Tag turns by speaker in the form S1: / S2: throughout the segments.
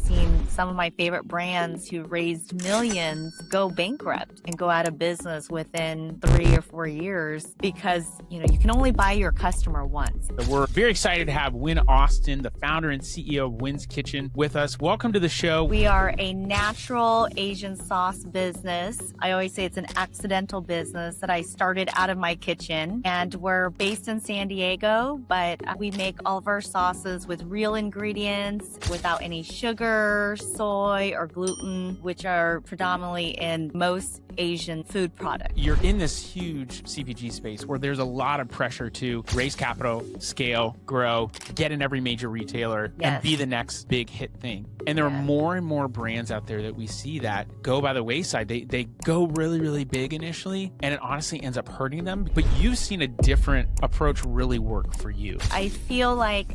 S1: Seen some of my favorite brands who raised millions go bankrupt and go out of business within 3 or 4 years because, you can only buy your customer once.
S2: So we're very excited to have Wynn Austin, the founder and CEO of Wynn's Kitchen, with us. Welcome to the show.
S1: We are a natural Asian sauce business. I always say it's an accidental business that I started out of my kitchen, and we're based in San Diego, but we make all of our sauces with real ingredients without any sugar, soy, or gluten, which are predominantly in most Asian food products.
S2: You're in this huge CPG space where there's a lot of pressure to raise capital, scale, grow, get in every major retailer, and be the next big hit thing. And there are more and more brands out there that we see that go by the wayside. They go really, really big initially, and it honestly ends up hurting them. But you've seen a different approach really work for you.
S1: I feel like,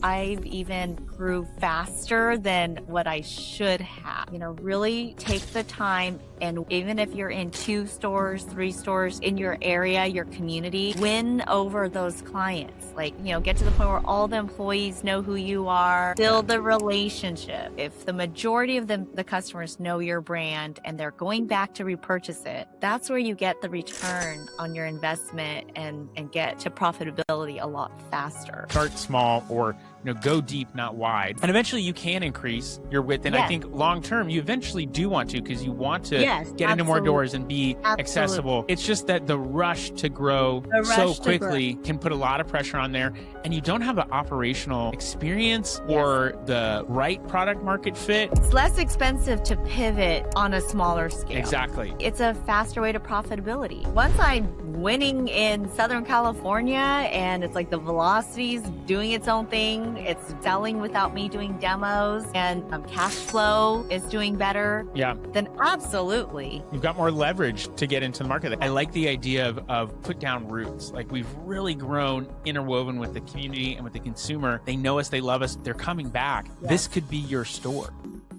S1: I've even grew faster than what I should have. Really take the time, and even if you're in 2 stores, 3 stores in your area, your community, win over those clients. Get to the point where all the employees know who you are, build the relationship. If the majority of the customers know your brand and they're going back to repurchase it, that's where you get the return on your investment and get to profitability a lot faster.
S2: Start small or go deep, not wide. And eventually you can increase your width. And I think long term, you eventually do want to, because you want to get into more doors and be accessible. It's just that the rush to grow so quickly can put a lot of pressure on there. And you don't have the operational experience or the right product market fit.
S1: It's less expensive to pivot on a smaller scale.
S2: Exactly.
S1: It's a faster way to profitability. Once I'm winning in Southern California and it's like the velocity's doing its own thing, it's selling without me doing demos, and cash flow is doing better, then absolutely.
S2: You've got more leverage to get into the market. I like the idea of put down roots. Like, we've really grown interwoven with the community and with the consumer. They know us, they love us, they're coming back. This could be your store.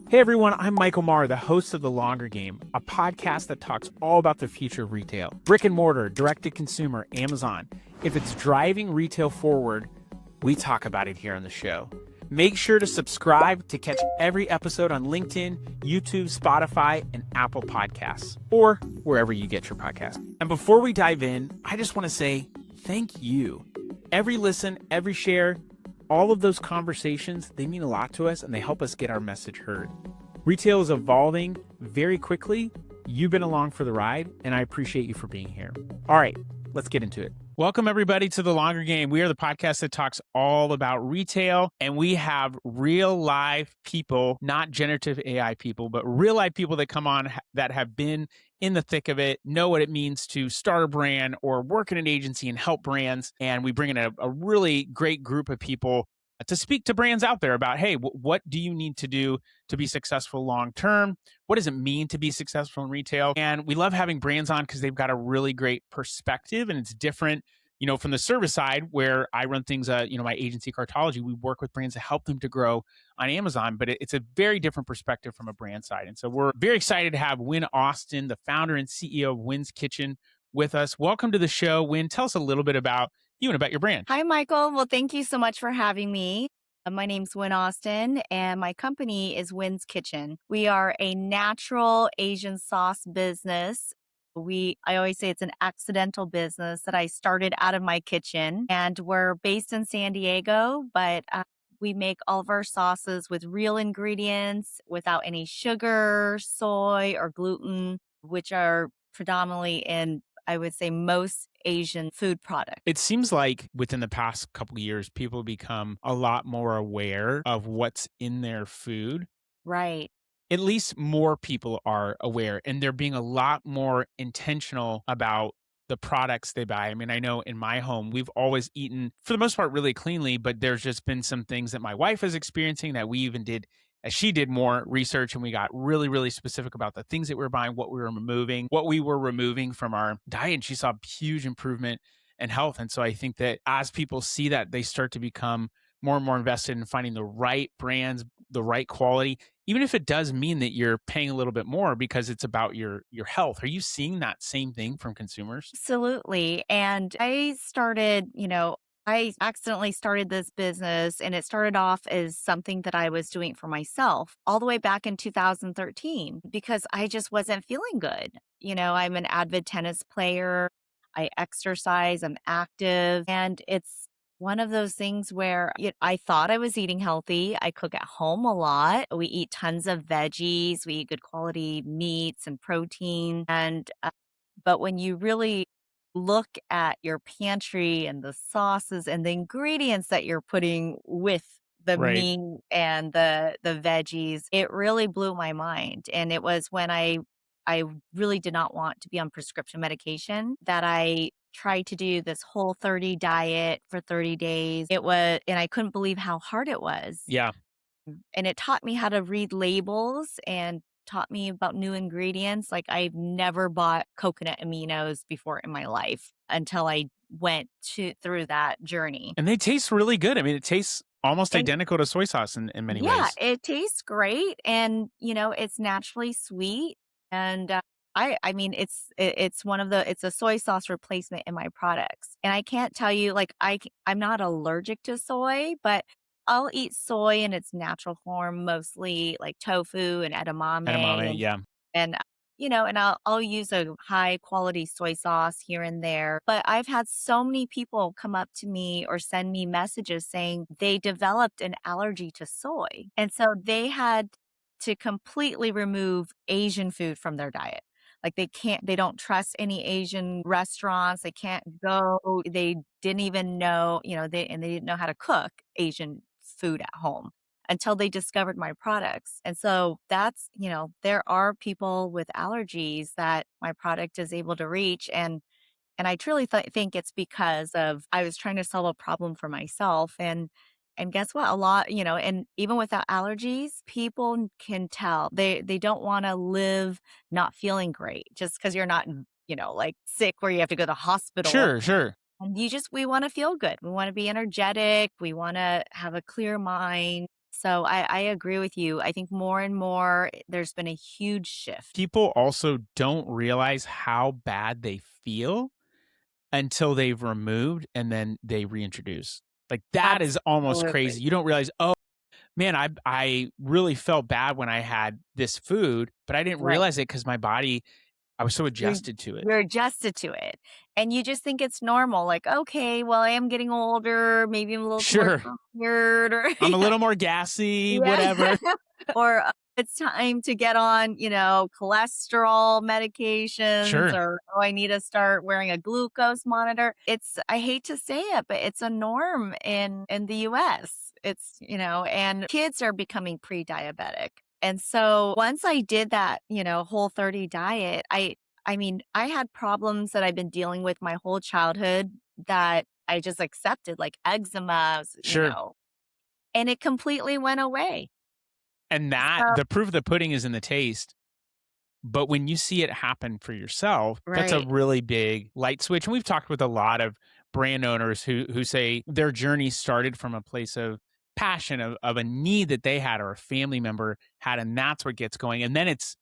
S2: Hey everyone, I'm Michael Maher, the host of The Longer Game, a podcast that talks all about the future of retail. Brick and mortar, direct-to-consumer, Amazon. If it's driving retail forward, we talk about it here on the show. Make sure to subscribe to catch every episode on LinkedIn, YouTube, Spotify, and Apple Podcasts, or wherever you get your podcasts. And before we dive in, I just want to say thank you. Every listen, every share, all of those conversations, they mean a lot to us and they help us get our message heard. Retail is evolving very quickly. You've been along for the ride, and I appreciate you for being here. All right, let's get into it. Welcome, everybody, to The Longer Game. We are the podcast that talks all about retail, and we have real live people, not generative AI people, but real live people that come on that have been in the thick of it, know what it means to start a brand or work in an agency and help brands. And we bring in a really great group of people to speak to brands out there about, hey, what do you need to do to be successful long term? What does it mean to be successful in retail? And we love having brands on because they've got a really great perspective, and it's different, from the service side where I run things, my agency Cartology, we work with brands to help them to grow on Amazon, but it's a very different perspective from a brand side. And so we're very excited to have Wynn Austin, the founder and CEO of Wynn's Kitchen, with us. Welcome to the show, Wynn. Tell us a little bit about you and about your brand.
S1: Hi, Michael. Well, thank you so much for having me. My name's Wynn Austin, and my company is Wynn's Kitchen. We are a natural Asian sauce business. I always say it's an accidental business that I started out of my kitchen, and we're based in San Diego, but we make all of our sauces with real ingredients without any sugar, soy, or gluten, which are predominantly in, I would say, most Asian food products.
S2: It seems like within the past couple of years, people become a lot more aware of what's in their food.
S1: Right.
S2: At least more people are aware, and they're being a lot more intentional about the products they buy. I mean, I know in my home, we've always eaten, for the most part, really cleanly, but there's just been some things that my wife is experiencing that we even did, as she did more research, and we got really, really specific about the things that we were buying, what we were removing from our diet, and she saw huge improvement in health. And so I think that as people see that, they start to become more and more invested in finding the right brands, the right quality, even if it does mean that you're paying a little bit more because it's about your health. Are you seeing that same thing from consumers?
S1: Absolutely. And I started, I accidentally started this business and it started off as something that I was doing for myself all the way back in 2013 because I just wasn't feeling good. I'm an avid tennis player. I exercise, I'm active, and it's one of those things where I thought I was eating healthy. I cook at home a lot. We eat tons of veggies. We eat good quality meats and protein. But when you really look at your pantry and the sauces and the ingredients that you're putting with the
S2: Right.
S1: meat and the veggies, it really blew my mind. And it was when I really did not want to be on prescription medication that I tried to do this Whole 30 diet for 30 days. And I couldn't believe how hard it was.
S2: Yeah.
S1: And it taught me how to read labels and taught me about new ingredients. Like I've never bought coconut aminos before in my life until I went to through that journey.
S2: And they taste really good. I mean, it tastes almost
S1: And
S2: identical to soy sauce in many
S1: yeah,
S2: ways.
S1: it tastes great and it's naturally sweet and I mean it's one of the it's a soy sauce replacement in my products. And I can't tell you like I'm not allergic to soy, but I'll eat soy in its natural form, mostly like tofu and edamame
S2: Edamame, yeah.
S1: and and I'll use a high quality soy sauce here and there. But I've had so many people come up to me or send me messages saying they developed an allergy to soy. And so they had to completely remove Asian food from their diet. Like they don't trust any Asian restaurants. They can't go. They didn't even know, they didn't know how to cook Asian food at home until they discovered my products. And so there are people with allergies that my product is able to reach. And I truly think it's because of I was trying to solve a problem for myself. And guess what? A lot, and even without allergies, people can tell they don't want to live not feeling great just because you're not, like sick where you have to go to the hospital.
S2: Sure, sure.
S1: And we want to feel good. We want to be energetic. We want to have a clear mind. So I agree with you. I think more and more there's been a huge shift.
S2: People also don't realize how bad they feel until they've removed and then they reintroduce. Like that is almost crazy.
S1: Absolutely.
S2: You don't realize, oh man, I really felt bad when I had this food, but I didn't
S1: Right.
S2: realize it because my body, I was so
S1: You're
S2: adjusted to it.
S1: you're adjusted to it. And you just think it's normal. Like, okay, well, I am getting older. Maybe I'm a little more
S2: Sure.
S1: tired or
S2: I'm a little more gassy,
S1: yeah.
S2: whatever.
S1: Or it's time to get on, cholesterol medications
S2: Sure.
S1: or, oh, I need to start wearing a glucose monitor. I hate to say it, but it's a norm in the US. And kids are becoming pre-diabetic. And so once I did that, Whole 30 diet, I mean, I had problems that I've been dealing with my whole childhood that I just accepted, like eczema,
S2: Sure.
S1: and it completely went away.
S2: And that
S1: So
S2: the proof of the pudding is in the taste. But when you see it happen for yourself, that's a
S1: right.
S2: really big light switch. And we've talked with a lot of brand owners who say their journey started from a place of passion of a need that they had or a family member had, and that's what gets going. And then it's,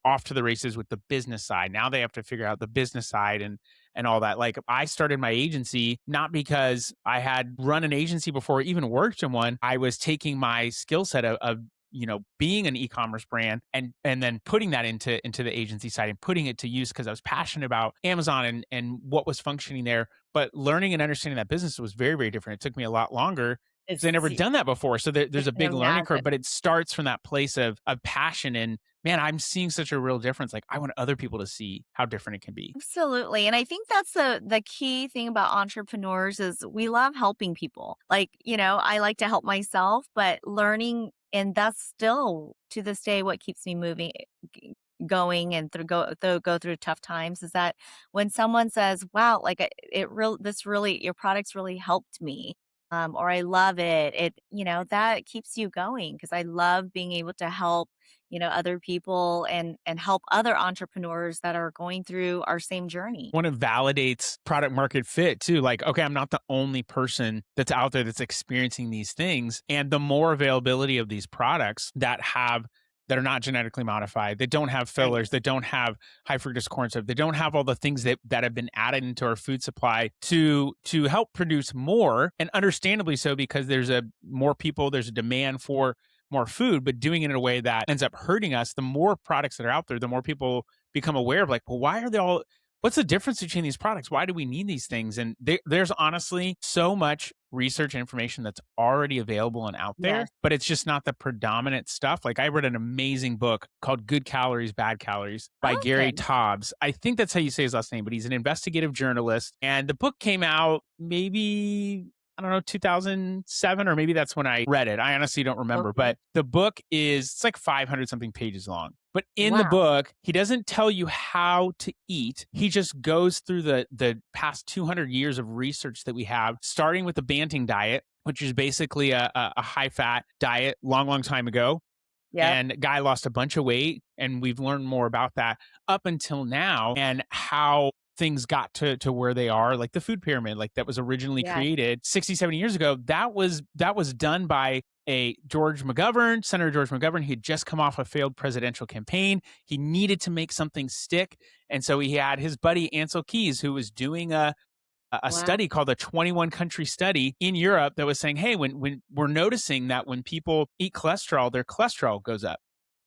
S2: off to the races with the business side. Now they have to figure out the business side and all that. Like I started my agency not because I had run an agency before, or even worked in one. I was taking my skill set of being an e-commerce brand and then putting that into the agency side and putting it to use because I was passionate about Amazon and what was functioning there. But learning and understanding that business was very, very different. It took me a lot longer because I never
S1: It's
S2: done that before. So
S1: I
S2: there's a
S1: can
S2: big learning curve,
S1: imagine.
S2: but it starts from that place of passion. And man, I'm seeing such a real difference. Like I want other people to see how different it can be.
S1: Absolutely. And I think that's the key thing about entrepreneurs is we love helping people. Like, I like to help myself, but learning and that's still to this day what keeps me moving going and go through tough times is that when someone says, "Wow, like this really your products really helped me." Or I love it. That keeps you going because I love being able to help other people and help other entrepreneurs that are going through our same journey.
S2: One, it validates product market fit too. Like, okay, I'm not the only person that's out there that's experiencing these things. And the more availability of these products that have that are not genetically modified, that don't have
S1: Right.
S2: fillers, that don't have high fructose corn syrup, that don't have all the things that have been added into our food supply to help produce more, and understandably so, because there's a more people, there's a demand for more food, but doing it in a way that ends up hurting us. The more products that are out there, the more people become aware of, like, well, why are they all, what's the difference between these products? Why do we need these things? And there's honestly so much research and information that's already available and out there,
S1: Yes.
S2: but it's just not the predominant stuff. Like, I read an amazing book called Good Calories, Bad Calories by Gary
S1: Okay.
S2: Taubes. I think that's how you say his last name, but he's an investigative journalist. And the book came out maybe, I don't know, 2007, or maybe that's when I read it. I honestly don't remember,
S1: Okay.
S2: but the book is, it's like 500 something pages long. But in the
S1: Wow.
S2: book, he doesn't tell you how to eat. He just goes through the past 200 years of research that we have, starting with the Banting diet, which is basically a high fat diet long time ago.
S1: Yep.
S2: And guy lost a bunch of weight, and we've learned more about that up until now, and how things got to where they are, like the food pyramid, like that was originally
S1: Yes.
S2: created 60, 70 years ago. That was done by a Senator George McGovern. He had just come off a failed presidential campaign. He needed to make something stick. And so he had his buddy Ansel Keys, who was doing a
S1: Wow.
S2: study called the 21 country study in Europe, that was saying, hey, when we're noticing that when people eat cholesterol, their cholesterol goes up.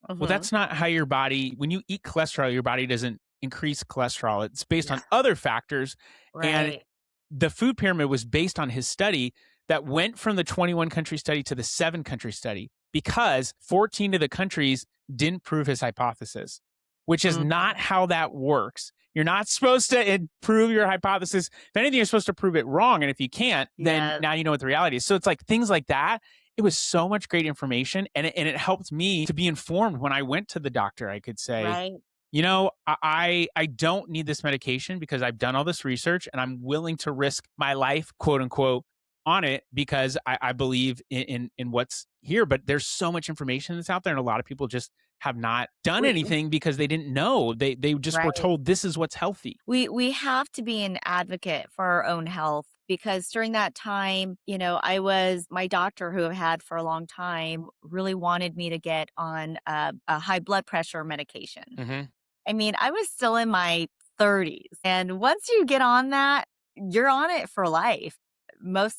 S2: Well, that's not how your body, when you eat cholesterol, your body doesn't increase cholesterol. It's based on other factors. And
S1: Right.
S2: the food pyramid was based on his study that went from the 21 country study to the 7 country study, because 14 of the countries didn't prove his hypothesis, which is not how that works. You're not supposed to prove your hypothesis. If anything, you're supposed to prove it wrong. And if you can't, then
S1: Yes.
S2: now you know what the reality is. So it's like things like that. It was so much great information, and it helped me to be informed when I went to the doctor. I could say,
S1: Right.
S2: you know, I don't need this medication because I've done all this research, and I'm willing to risk my life, quote unquote, on it, because I believe in what's here. But there's so much information that's out there, and a lot of people just have not done
S1: We
S2: anything because they didn't know. They just were
S1: Right.
S2: told this is what's healthy.
S1: We have to be an advocate for our own health, because during that time, my doctor, who I've had for a long time, really wanted me to get on a high blood pressure medication.
S2: Mm-hmm.
S1: I mean, I was still in my 30s, and once you get on that, you're on it for life.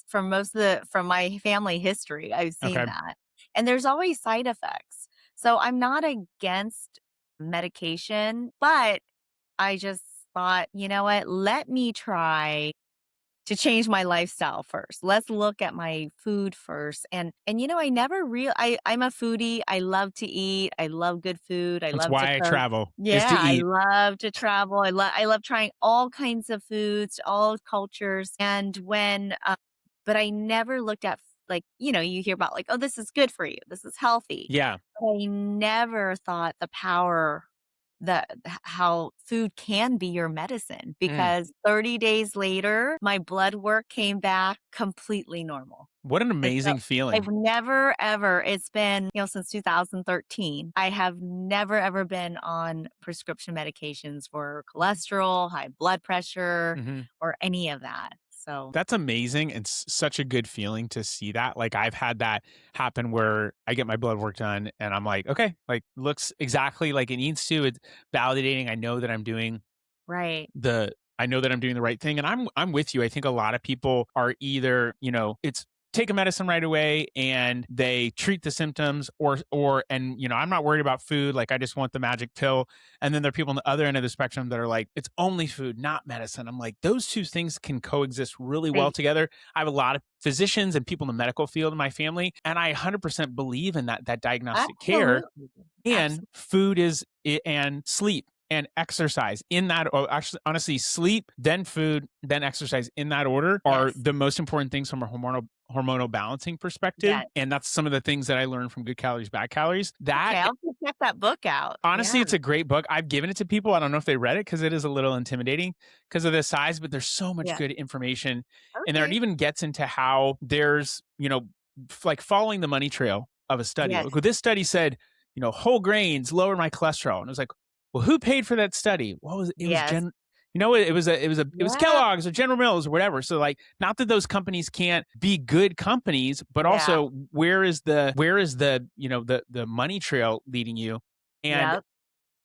S1: From my family history, I've seen
S2: Okay.
S1: that. And there's always side effects. So I'm not against medication, but I just thought, you know what? Let me try to change my lifestyle first. Let's look at my food first. And I never I'm a foodie. I love to eat. I love good food. I
S2: That's
S1: love to
S2: why I
S1: cook.
S2: travel, is
S1: Yeah,
S2: to
S1: I
S2: eat.
S1: love to travel. I love trying all kinds of foods, all cultures. And but I never looked at, like, you hear about, like, oh, this is good for you. This is healthy.
S2: Yeah.
S1: But I never thought the power, how food can be your medicine, because 30 days later, my blood work came back completely normal.
S2: What an
S1: And so
S2: amazing feeling.
S1: I've never ever, it's been, since 2013, I have never ever been on prescription medications for cholesterol, high blood pressure,
S2: Mm-hmm.
S1: or any of that. So,
S2: That's amazing, and such a good feeling to see that. Like, I've had that happen where I get my blood work done, and I'm like, okay, like, looks exactly like it needs to. It's validating. I know that I'm doing
S1: right.
S2: the right thing. And I'm with you. I think a lot of people are either, it's take a medicine right away and they treat the symptoms, and I'm not worried about food. Like, I just want the magic pill. And then there are people on the other end of the spectrum that are like, it's only food, not medicine. I'm like, those two things can coexist really well
S1: They
S2: together. I have a lot of physicians and people in the medical field in my family, and I 100% believe in that diagnostic care.
S1: Absolutely.
S2: And
S1: Absolutely.
S2: food and sleep and exercise in that, or actually, honestly, sleep, then food, then exercise, in that order, are
S1: Yes.
S2: the most important things from a hormonal balancing perspective.
S1: Yes.
S2: And that's some of the things that I learned from Good Calories, Bad Calories. That,
S1: Okay, I'll have to check that book out.
S2: honestly,
S1: Yeah.
S2: it's a great book. I've given it to people. I don't know if they read it because it is a little intimidating because of the size, but there's so much
S1: Yeah.
S2: good information in there. It
S1: Okay.
S2: even gets into how there's, like, following the money trail of a study.
S1: Yes.
S2: Like, this study said, whole grains lower my cholesterol. And it was like, well, who paid for that study? What was it?
S1: Yes.
S2: it was
S1: Yeah.
S2: Kellogg's or General Mills or whatever. So like, not that those companies can't be good companies, but
S1: Yeah.
S2: also where is the, the money trail leading you? And
S1: Yep.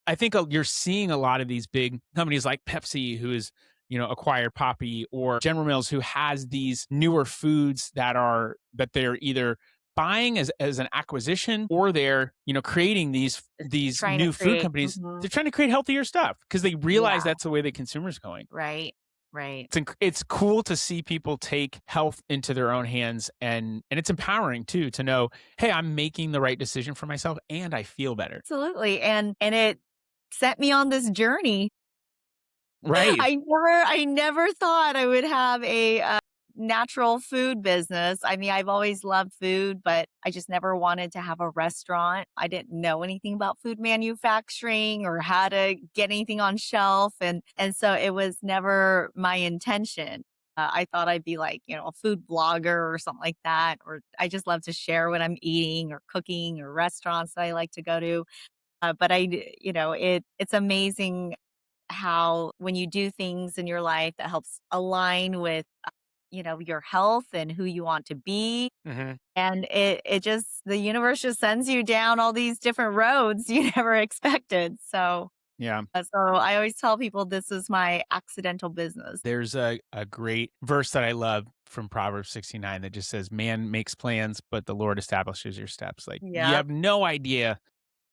S2: I think you're seeing a lot of these big companies like Pepsi, who is, acquired Poppy, or General Mills, who has these newer foods that they're either buying as an acquisition, or they're, creating these
S1: Trying to
S2: new food
S1: create.
S2: companies.
S1: Mhm.
S2: They're trying to create healthier stuff because they realize
S1: Yeah.
S2: that's the way the consumer's going.
S1: Right. Right.
S2: It's cool to see people take health into their own hands, and it's empowering too to know, hey, I'm making the right decision for myself and I feel better.
S1: Absolutely. And it set me on this journey.
S2: Right.
S1: I never thought I would have a natural food business. I mean, I've always loved food, but I just never wanted to have a restaurant. I didn't know anything about food manufacturing or how to get anything on shelf, and so it was never my intention. I thought I'd be like, a food blogger or something like that, or I just love to share what I'm eating or cooking or restaurants that I like to go to. But it's amazing how when you do things in your life that helps align with your health and who you want to be,
S2: Hmm.
S1: and it just the universe just sends you down all these different roads you never expected.
S2: Yeah.
S1: So I always tell people this is my accidental business.
S2: There's a great verse that I love from Proverbs 69 that just says, man makes plans, but the Lord establishes your steps. Like, you
S1: Yep.
S2: have no idea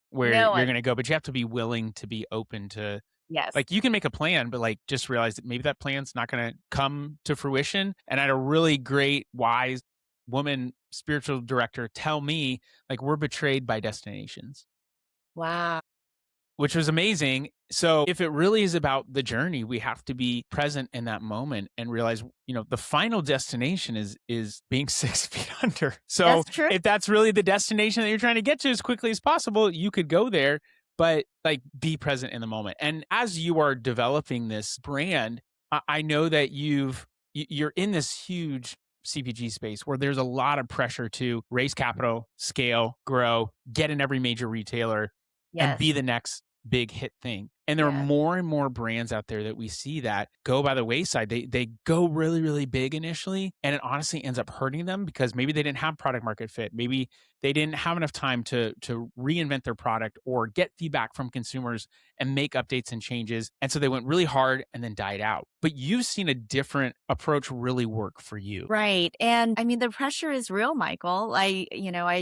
S2: where
S1: No
S2: you're
S1: one.
S2: going to go, but you have to be willing to be open to,
S1: Yes.
S2: like, you can make a plan, but like, just realize that maybe that plan's not going to come to fruition. And I had a really great, wise woman, spiritual director tell me, like, we're betrayed by destinations,
S1: Wow.
S2: which was amazing. So if it really is about the journey, we have to be present in that moment and realize, the final destination is being 6 feet under. So
S1: That's true.
S2: if that's really the destination that you're trying to get to as quickly as possible, you could go there, but like, be present in the moment. And as you are developing this brand, I know that you're in this huge CPG space where there's a lot of pressure to raise capital, scale, grow, get in every major retailer, and be
S1: Yes.
S2: the next big hit thing. And there are
S1: Yes.
S2: more and more brands out there that we see that go by the wayside. They go really, really big initially, and it honestly ends up hurting them because maybe they didn't have product market fit. Maybe they didn't have enough time to reinvent their product or get feedback from consumers and make updates and changes. And so they went really hard and then died out. But you've seen a different approach really work for you.
S1: Right. And I mean, the pressure is real, Michael. I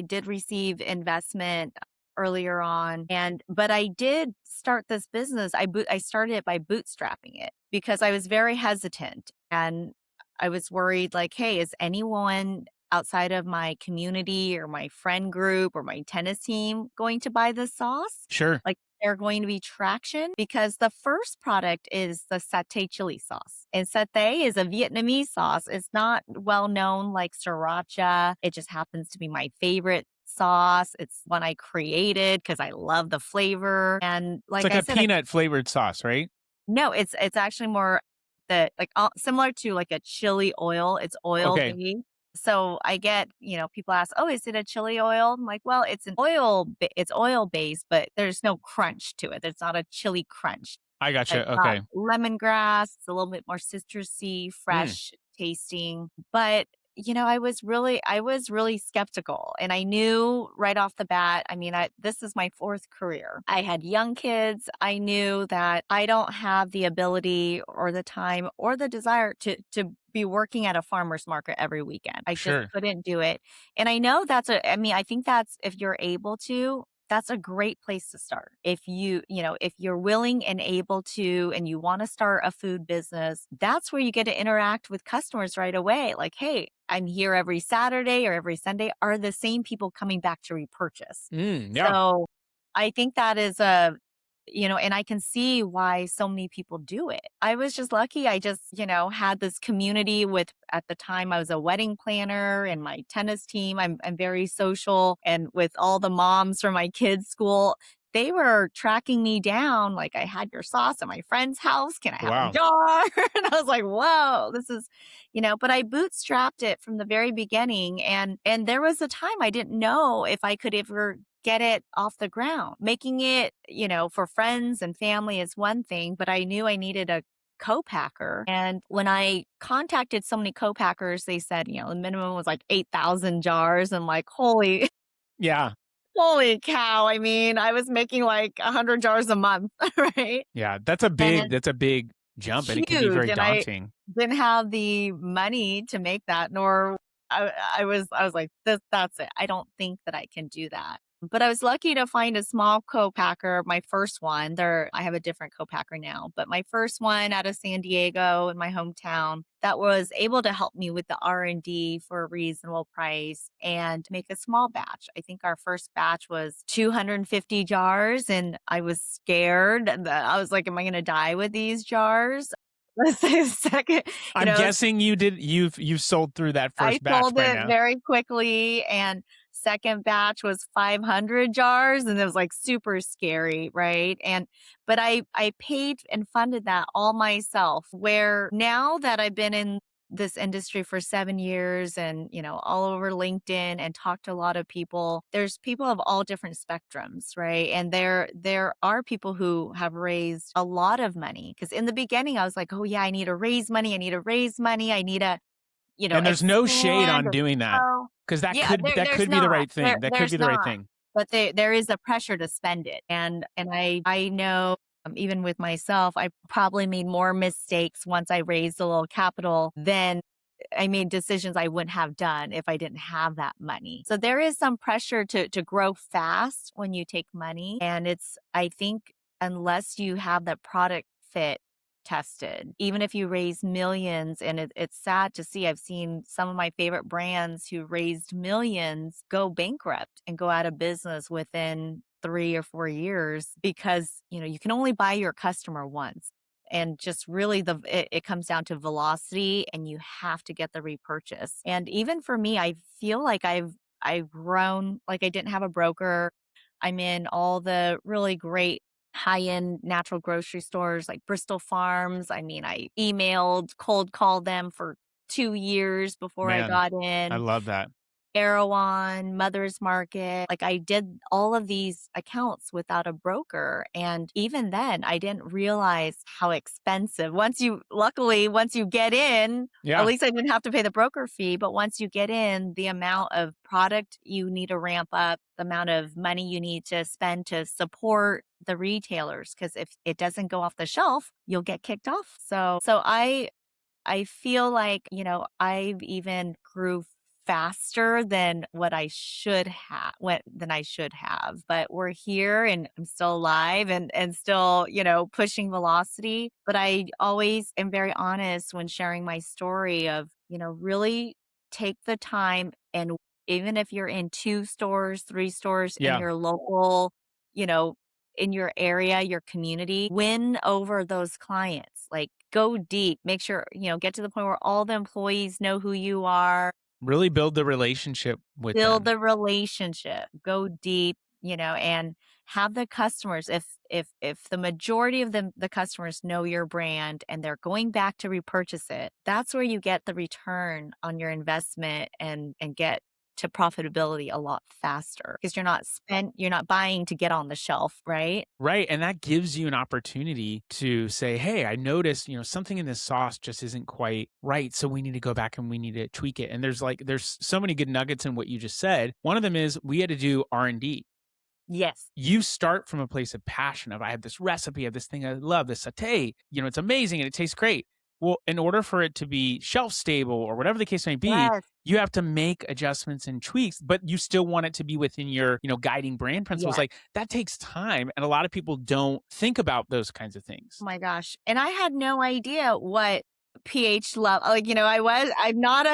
S1: did receive investment earlier on, but I did start this business. I started it by bootstrapping it because I was very hesitant, and I was worried like, hey, is anyone outside of my community or my friend group or my tennis team going to buy this sauce?
S2: Sure.
S1: Like, there going to be traction? Because the first product is the satay chili sauce. And satay is a Vietnamese sauce. It's not well known like sriracha. It just happens to be my favorite sauce. It's one I created because I love the flavor. And
S2: It's
S1: like
S2: like
S1: I
S2: a
S1: said, I
S2: peanut flavored sauce, right?
S1: no, it's actually more similar to like a chili oil. It's oil
S2: Okay.
S1: based. So I get, people ask, "Oh, is it a chili oil?" I'm like, "Well, it's oil based, but there's no crunch to it. There's not a chili crunch.
S2: I
S1: It's
S2: gotcha.
S1: got
S2: Okay.
S1: lemongrass. It's a little bit more citrusy,
S2: Mm,
S1: fresh tasting." But I was really skeptical, and I knew right off the bat. I mean, this is my fourth career. I had young kids. I knew that I don't have the ability or the time or the desire to be working at a farmer's market every weekend. I just
S2: sure.
S1: couldn't do it. And I know I mean, I think that's if you're able to, that's a great place to start. If you're willing and able to, and you want to start a food business, that's where you get to interact with customers right away. Like, hey, I'm here every Saturday or every Sunday. Are the same people coming back to repurchase?
S2: Yeah.
S1: So I think that is and I can see why so many people do it. I was just lucky. I just, had this community at the time I was a wedding planner and my tennis team. I'm very social, and with all the moms from my kids' school, they were tracking me down. Like, I had your sauce at my friend's house. Can I have a
S2: Wow.
S1: jar? And I was like, whoa, this is, but I bootstrapped it from the very beginning. And there was a time I didn't know if I could ever get it off the ground. Making it, for friends and family is one thing, but I knew I needed co-packer. And when I contacted so many co-packers, they said, the minimum was like 8,000 jars. And like,
S2: Yeah.
S1: holy cow. I mean, I was making like 100 jars a month, right?
S2: Yeah.
S1: And
S2: That's a big jump, and it can be
S1: huge.
S2: very
S1: And I
S2: daunting.
S1: didn't have the money to make that, nor I was like, that's it. I don't think that I can do that. But I was lucky to find a small co-packer, my first one. I have a different co-packer now, but my first one out of San Diego in my hometown that was able to help me with the R&D for a reasonable price and make a small batch. I think our first batch was 250 jars, and I was scared. I was like, am I going to die with these jars? Let's say second, you
S2: I'm
S1: know,
S2: guessing you've sold through that
S1: I
S2: first batch
S1: sold
S2: by
S1: it
S2: now.
S1: very quickly, and second batch was 500 jars, and it was, like, super scary, right? But I paid and funded that all myself, where now that I've been in this industry for 7 years and, all over LinkedIn and talked to a lot of people, there's people of all different spectrums, right? And there are people who have raised a lot of money, because in the beginning, I was like, "Oh, yeah, I need to raise money, I need to raise money, I need to
S2: And there's no shade
S1: expand
S2: on
S1: and
S2: doing that,
S1: grow."
S2: because
S1: Yeah,
S2: that
S1: there's
S2: could be the
S1: not.
S2: right thing. That could be
S1: There's
S2: the right
S1: not.
S2: thing.
S1: But there is a pressure to spend it. And I know, even with myself, I probably made more mistakes once I raised a little capital than I made decisions I wouldn't have done if I didn't have that money. So there is some pressure to grow fast when you take money. And I think, unless you have that product fit tested, even if you raise millions, and it's sad to see. I've seen some of my favorite brands who raised millions go bankrupt and go out of business within 3 or 4 years, because you can only buy your customer once. And just really, it comes down to velocity, and you have to get the repurchase. And even for me, I feel like I've grown. Like, I didn't have a broker. I'm in all the really great high-end natural grocery stores like Bristol Farms. I mean, I cold called them for 2 years before I
S2: Man,
S1: got
S2: I
S1: in.
S2: love that.
S1: Erewhon, Mother's Market. Like, I did all of these accounts without a broker. And even then, I didn't realize how expensive. Once you get in, at
S2: Yeah.
S1: least I didn't have to pay the broker fee. But once you get in, the amount of product you need to ramp up, the amount of money you need to spend to support the retailers. Because if it doesn't go off the shelf, you'll get kicked off. So I feel like, I've even grew faster than what I should have, than I should have. But we're here, and I'm still alive, and still, pushing velocity. But I always am very honest when sharing my story of, really take the time, and even if you're in 2 stores, 3 stores in
S2: Yeah.
S1: your local, you know, in your area, your community, win over those clients. Like, go deep, make sure, get to the point where all the employees know who you are,
S2: Really build the relationship with
S1: build
S2: them.
S1: the relationship, go deep, and have the customers. If the majority of the customers know your brand and they're going back to repurchase it, that's where you get the return on your investment, and get to profitability a lot faster, because you're not buying to get on the shelf, right?
S2: Right, and that gives you an opportunity to say, "Hey, I noticed, something in this sauce just isn't quite right, so we need to go back and we need to tweak it." And there's so many good nuggets in what you just said. One of them is we had to do R&D.
S1: Yes.
S2: You start from a place of passion of, "I have this recipe, I have this thing I love, this sauté, it's amazing and it tastes great." Well, in order for it to be shelf stable or whatever the case may be,
S1: Yes.
S2: you have to make adjustments and tweaks, but you still want it to be within your, guiding brand principles.
S1: Yes.
S2: Like, that takes time, and a lot of people don't think about those kinds of
S1: Oh
S2: things.
S1: my gosh. And I had no idea what pH level, like, I'm not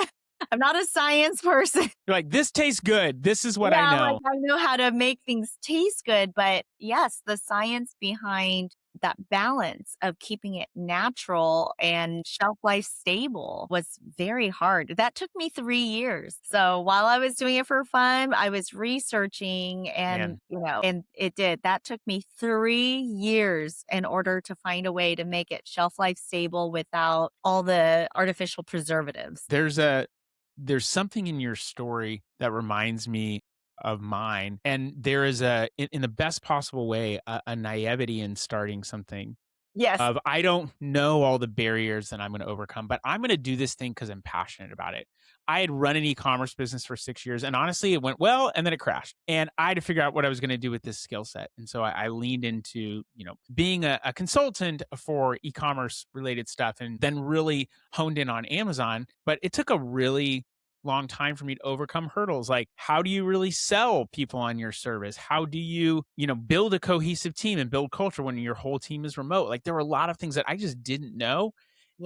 S1: a science person.
S2: You're like, "This tastes good. This is what I
S1: Yeah, like,
S2: know."
S1: I know how to make things taste good, but yes, the science behind that balance of keeping it natural and shelf life stable was very hard. That took me 3 years. So while I was doing it for fun, I was researching, and,
S2: Man,
S1: and it did. That took me 3 years in order to find a way to make it shelf life stable without all the artificial preservatives.
S2: there's something in your story that reminds me of mine, and there is in the best possible way, a naivety in starting something.
S1: Yes.
S2: of I don't know all the barriers that I'm going to overcome, but I'm going to do this thing because I'm passionate about it. I had run an e-commerce business for 6 years, and honestly, it went well, and then it crashed. And I had to figure out what I was going to do with this skill set. And so I leaned into being a consultant for e-commerce related stuff, and then really honed in on Amazon. But it took a really long time for me to overcome hurdles like how do you really sell people on your service, how do you build a cohesive team and build culture when your whole team is remote. Like there were a lot of things that I just didn't know,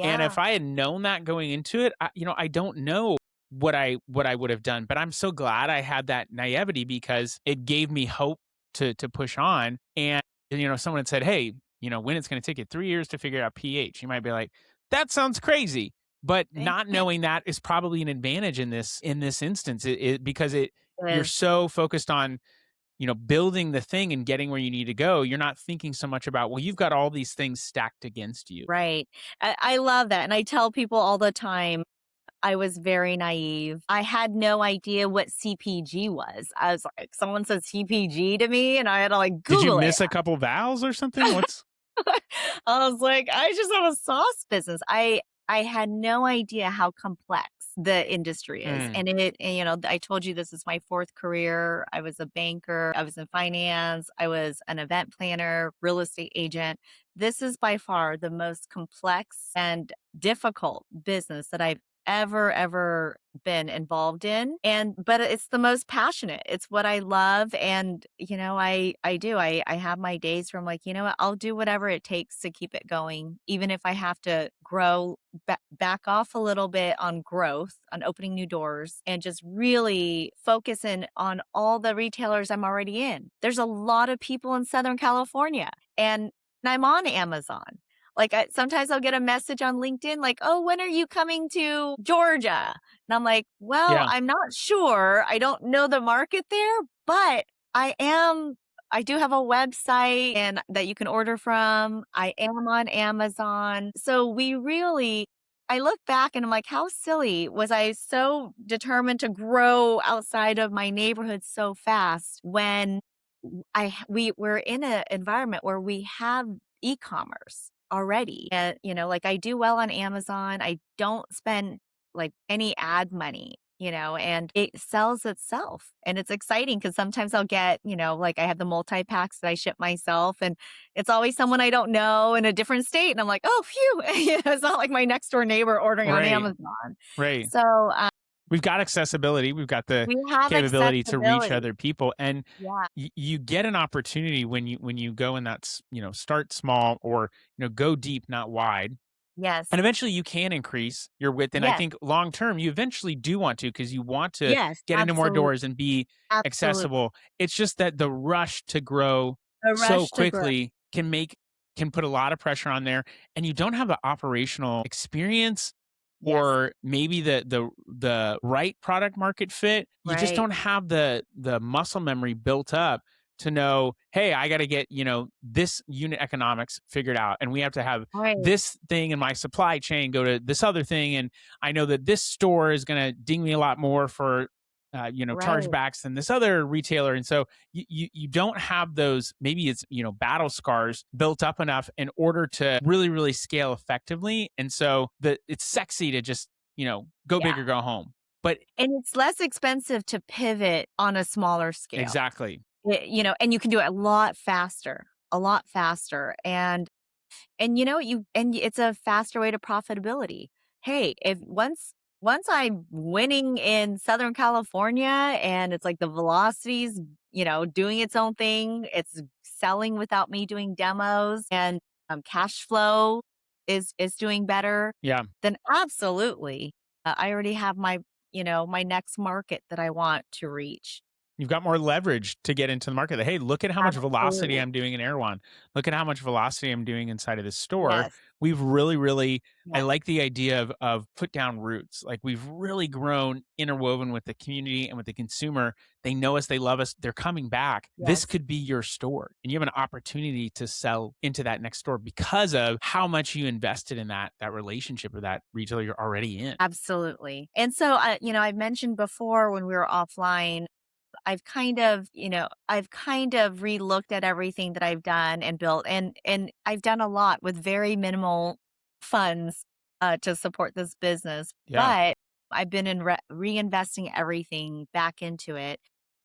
S2: and if
S1: Yeah.
S2: I had known that going into it, I don't know what I would have done, but I'm so glad I had that naivety because it gave me hope to push on. And someone had said, hey, when it's going to take you 3 years to figure out pH, you might be like, that sounds crazy. But not knowing that is probably an advantage in this instance, because you're
S1: Is
S2: so focused on building the thing and getting where you need to go. You're not thinking so much about, well, you've got all these things stacked against you.
S1: right. I love that. And I tell people all the time, I was very naive. I had no idea what CPG was. I was like, someone said CPG to me, and I had to like
S2: Did you
S1: Google it.
S2: miss a couple vowels or something? What's
S1: I was like, I just have a sauce business. I had no idea how complex the industry is.
S2: Mm,
S1: And I told you this is my fourth career. I was a banker, I was in finance, I was an event planner, real estate agent. This is by far the most complex and difficult business that I've ever been involved in, but it's the most passionate. It's what I love. And I have my days where I'm like, you know what, I'll do whatever it takes to keep it going, even if I have to grow back off a little bit on growth, on opening new doors, and just really focus in on all the retailers I'm already in. There's a lot of people in Southern California, and I'm on Amazon. Like sometimes I'll get a message on LinkedIn like, "Oh, when are you coming to Georgia?" And I'm like, "Well,
S2: yeah,
S1: I'm not sure. I don't know the market there, but I do have a website and that you can order from. I am on Amazon." So I look back and I'm like, how silly was I so determined to grow outside of my neighborhood so fast when we were in an environment where we have e-commerce already. And, like I do well on Amazon. I don't spend like any ad money, and it sells itself. And it's exciting because sometimes I'll get, like I have the multi packs that I ship myself, and it's always someone I don't know in a different state. And I'm like, oh, phew. It's not like my next door neighbor ordering on
S2: right,
S1: Amazon.
S2: right.
S1: So
S2: We've got accessibility. We've got the
S1: we have
S2: capability to reach
S1: accessibility.
S2: other people, and
S1: Yeah.
S2: you get an opportunity when you go in start small, or go deep, not wide.
S1: Yes.
S2: And eventually you can increase your width. And I
S1: Yes.
S2: think long term, you eventually do want to, because you want to
S1: Yes.
S2: get into more
S1: Absolutely.
S2: doors and be
S1: Absolutely.
S2: accessible. It's just that the rush to grow
S1: A
S2: so
S1: rush to grow.
S2: quickly can put a lot of pressure on there. And you don't have the operational experience,
S1: Yes.
S2: or maybe the right product market fit. You just
S1: Right.
S2: don't have the muscle memory built up to know, hey, I got to get this unit economics figured out, and we have to have
S1: Right.
S2: this thing in my supply chain go to this other thing, and I know that this store is going to ding me a lot more for
S1: Right.
S2: chargebacks than this other retailer. And so you don't have those, maybe it's battle scars built up enough in order to really scale effectively. And so it's sexy to just go big
S1: Yeah.
S2: or go home. But
S1: And it's less expensive to pivot on a smaller scale.
S2: exactly.
S1: And you can do it a lot faster. And it's a faster way to profitability. Hey, if once I'm winning in Southern California and it's like the velocities, doing its own thing, it's selling without me doing demos, and cash flow is doing better,
S2: Yeah.
S1: then absolutely, I already have my next market that I want to reach.
S2: You've got more leverage to get into the market. Hey, look at how much velocity
S1: Absolutely.
S2: I'm doing in Erewhon. Look at how much velocity I'm doing inside of this store.
S1: Yes.
S2: We've really, I
S1: Yeah.
S2: like the idea of put down roots. Like we've really grown interwoven with the community and with the consumer. They know us, they love us, they're coming back. This
S1: Yes.
S2: could be your store, and you have an opportunity to sell into that next store because of how much you invested in that relationship with that retailer you're already in.
S1: Absolutely. And so, I've mentioned before when we were offline, I've kind of relooked at everything that I've done and built, and I've done a lot with very minimal funds to support this business,
S2: Yeah.
S1: but I've been reinvesting everything back into it.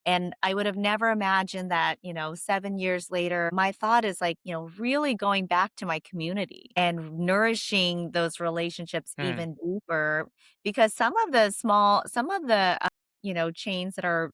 S1: And I would have never imagined that, 7 years later, my thought is like, really going back to my community and nourishing those relationships
S2: Mm.
S1: even deeper. Because some of the, chains that are,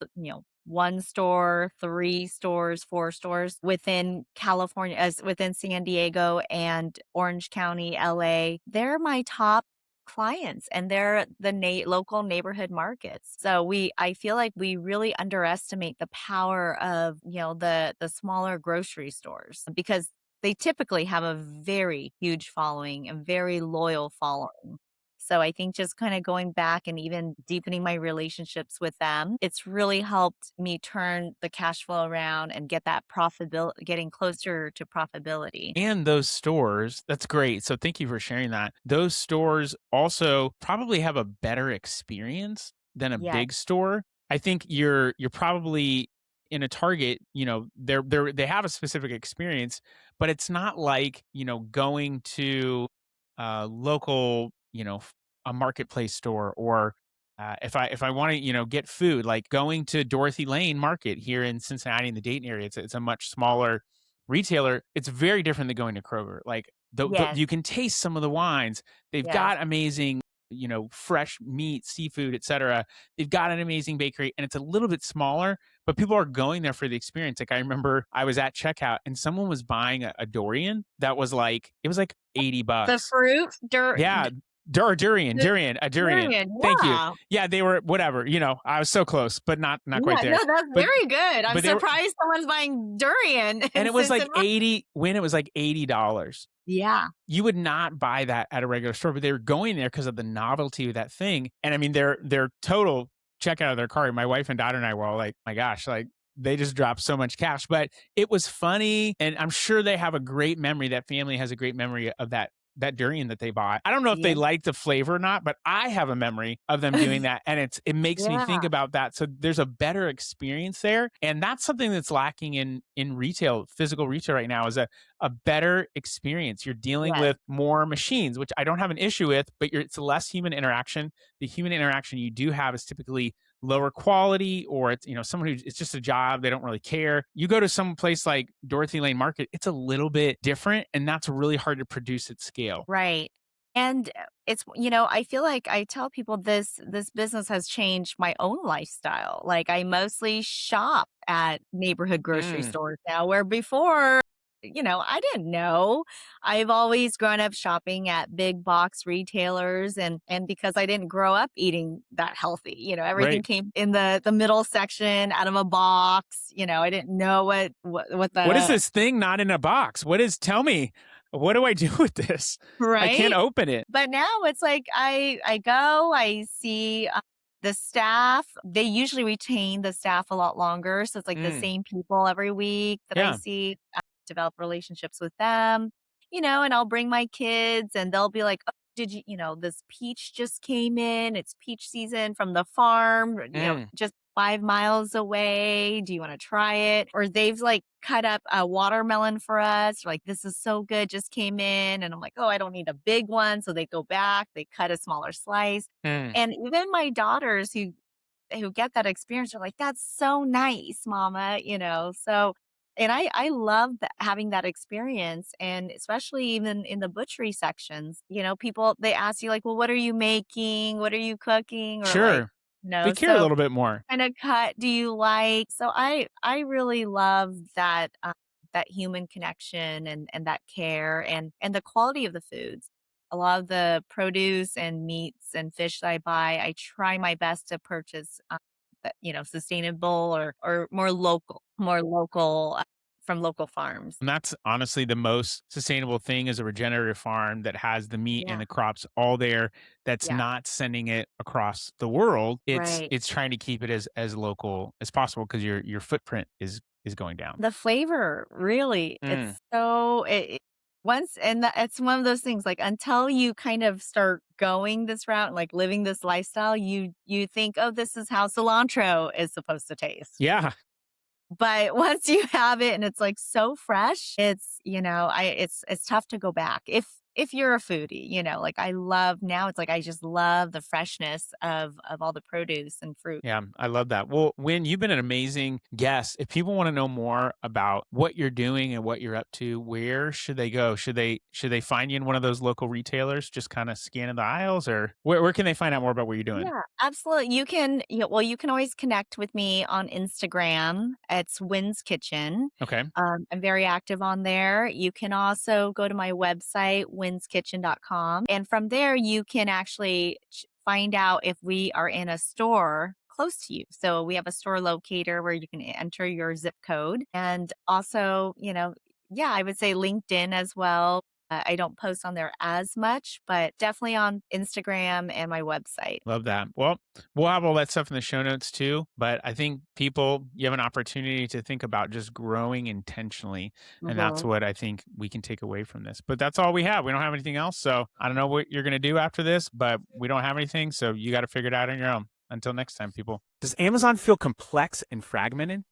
S1: one store, three stores, four stores within California, as within San Diego and Orange County, LA, they're my top clients and they're the local neighborhood markets. So I feel like we really underestimate the power of, the smaller grocery stores because they typically have a very huge following and very loyal following. So I think just kind of going back and even deepening my relationships with them, it's really helped me turn the cash flow around and get that profitability, getting closer to profitability.
S2: And those stores, that's great. So thank you for sharing that. Those stores also probably have a better experience than a
S1: Yes,
S2: big store. I think you're probably in a Target, they have a specific experience, but it's not like, going to a local, a marketplace store or if I want to, get food, like going to Dorothy Lane Market here in Cincinnati in the Dayton area, it's a much smaller retailer. It's very different than going to Kroger. Like
S1: yes,
S2: you can taste some of the wines. They've
S1: yes.
S2: got amazing, fresh meat, seafood, etc. They've got an amazing bakery, and it's a little bit smaller, but people are going there for the experience. Like I remember I was at checkout and someone was buying a durian that was like it was like 80
S1: The
S2: bucks.
S1: fruit,
S2: Yeah,
S1: the
S2: a durian.
S1: durian,
S2: Thank you.
S1: yeah.
S2: Yeah, they were whatever. I was so close, but not quite
S1: Yeah, no,
S2: there.
S1: that's
S2: But
S1: very good. I'm
S2: they were,
S1: surprised someone's buying durian
S2: and
S1: in
S2: it was like
S1: Cincinnati.
S2: 80 when it was like $80.
S1: Yeah,
S2: You would not buy that at a regular store, but they were going there because of the novelty of that thing. And I mean, their total checkout of their cart, my wife and daughter and I were all like, my gosh, like they just dropped so much cash. But it was funny, and I'm sure they have a great memory. That family has a great memory of that durian that they bought. I don't know if they
S1: yeah.
S2: like the flavor or not, but I have a memory of them doing that, and it makes me think
S1: Yeah,
S2: about that. So there's a better experience there, and that's something that's lacking in retail, physical retail right now is a better experience. You're dealing
S1: yes,
S2: with more machines, which I don't have an issue with, but it's less human interaction. The human interaction you do have is typically lower quality, or it's someone who it's just a job, they don't really care. You go to some place like Dorothy Lane Market, it's a little bit different, and that's really hard to produce at scale.
S1: right. And it's, I feel like I tell people this business has changed my own lifestyle. Like I mostly shop at neighborhood grocery
S2: Mm,
S1: stores now, where before, I didn't know. I've always grown up shopping at big box retailers and because I didn't grow up eating that healthy, everything
S2: right.
S1: came in the middle section out of a box. I didn't know what
S2: What is
S1: the
S2: this thing not in a box? Tell me, what do I do with this? I can't
S1: right?
S2: open it.
S1: But now it's like I go, I see, the staff, they usually retain the staff a lot longer, so it's like the
S2: Mm,
S1: same people every week that I
S2: yeah.
S1: see. I develop relationships with them, and I'll bring my kids and they'll be like, "Oh, did this peach just came in. It's peach season from the farm,
S2: Mm,
S1: just 5 miles away. Do you wanna try it?" Or they've, like, cut up a watermelon for us, like, "This is so good, just came in," and I'm like, "Oh, I don't need a big one," so they go back, they cut a smaller slice,
S2: mm.
S1: and even my daughters who get that experience are like, "That's so nice, mama," so and I love having that experience, and especially even in the butchery sections, people, they ask you like, "Well, what are you making? What are you cooking?" Or like,
S2: Sure. They care a
S1: so
S2: little bit more.
S1: kinda cut do you like? So I really love that, that human connection and that care and the quality of the foods. A lot of the produce and meats and fish that I buy, I try my best to purchase, sustainable or more local, from local farms.
S2: And that's honestly the most sustainable thing is a regenerative farm that has the meat and
S1: Yeah,
S2: the crops all there that's
S1: yeah,
S2: not sending it across the world. It's
S1: right.
S2: it's trying to keep it as local as possible because your footprint is going down.
S1: The flavor, really,
S2: Mm,
S1: it's so it once and it's one of those things, like, until you kind of start going this route and like living this lifestyle, you think, oh, this is how cilantro is supposed to taste.
S2: Yeah.
S1: But once you have it and it's like so fresh, it's, it's tough to go back. If you're a foodie, like I love now, it's like I just love the freshness of all the produce and fruit.
S2: Yeah, I love that. Well, Wynn, you've been an amazing guest. If people want to know more about what you're doing and what you're up to, where should they go? Should they find you in one of those local retailers, just kind of scanning the aisles, or where can they find out more about what you're doing?
S1: Yeah, absolutely. You can always connect with me on Instagram. It's Wynn's Kitchen.
S2: Okay.
S1: I'm very active on there. You can also go to my website, winskitchen.com. And from there, you can actually find out if we are in a store close to you. So we have a store locator where you can enter your zip code. And also, yeah, I would say LinkedIn as well. I don't post on there as much, but definitely on Instagram and my website.
S2: Love that. Well, we'll have all that stuff in the show notes too. But I think you have an opportunity to think about just growing intentionally. And that's
S1: Mhm.
S2: what I think we can take away from this. But that's all we have. We don't have anything else. So I don't know what you're going to do after this, but we don't have anything. So you got to figure it out on your own. Until next time, people. Does Amazon feel complex and fragmented?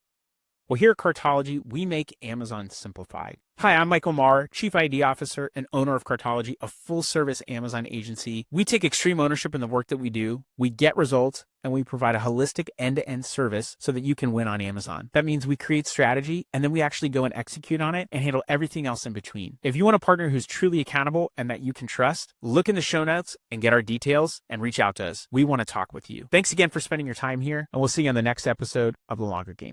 S2: Well, here at Cartology, we make Amazon simplified. Hi, I'm Michael Marr, Chief ID Officer and owner of Cartology, a full-service Amazon agency. We take extreme ownership in the work that we do. We get results, and we provide a holistic end-to-end service so that you can win on Amazon. That means we create strategy, and then we actually go and execute on it and handle everything else in between. If you want a partner who's truly accountable and that you can trust, look in the show notes and get our details and reach out to us. We want to talk with you. Thanks again for spending your time here, and we'll see you on the next episode of The Longer Game.